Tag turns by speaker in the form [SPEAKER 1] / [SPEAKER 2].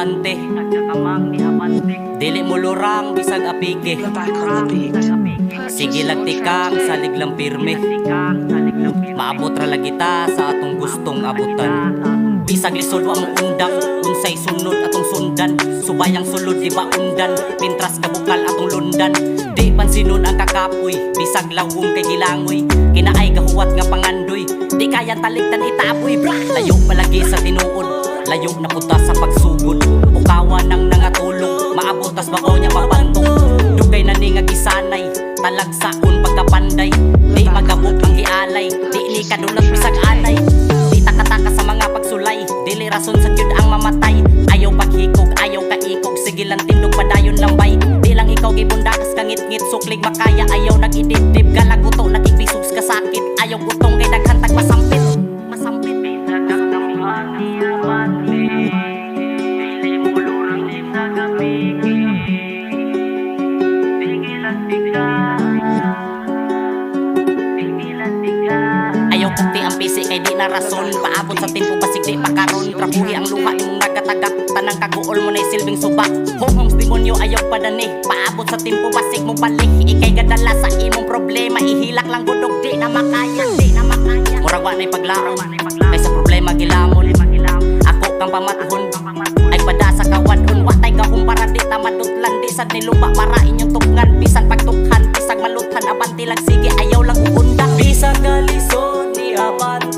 [SPEAKER 1] abante. Dili mo lurang bisag apike. Sige lang tikang salig lang pirme. Maabot ra lagi ta sa atong gustong abutan. Bisag lisod wa mo undang, unsay sunod atong sundan. Subayang sulod di ba undan, pintras ka bukal atong lundan. Di pansinon ang kakapoy, bisag lawong kay gilangoy. Kinaay gahuwat nga pangandoy, di kaya taligtan itapoy. Layo palagi sa tinuod, layo na puta sa pagsugod. Pukawan ng nangatulog, maabot tas bako niya mapantong. Dugay na ni nga gisanay, talagsaon pagkapanday. Di magabot ang gialay, di ni kadulag bisag anay. Di takataka sa mga pagsulay, dili rason sa Diyod ang mamatay. Ayaw paghikog, ayaw kaikog, sige lang tindog padayon lambay. Di lang ikaw gibundakas kangit-ngit, suklig makaya. Ayaw nag-idib-dib, galaguto nag-ibisus ka sakit. Ayaw gutong kay daghantag masampit. Masampit ayaw pagti ang pisi kay di na rason. Paabot sa tempo basig di pakaron. Trabuhi ang luha imong nagatagak, tanang kaguol mo na'y silbing subak. Hongs demonyo ayaw padani, paabot sa tempo basig mo balik. Ikay gadala sa imong problema, ihilak lang gudog di na makaya. Murag wa na'y paglaro, kay sa problema gilamon. Ako kang pamatuhon, ay pada sa kawadon. Watay gahong para di tamadutlan, di sad nilupa para inyong tukngan. Bisan pagtukhan, bisag maluthan, abanti lang sige ayaw lang uundang. Bisag galisod ni aban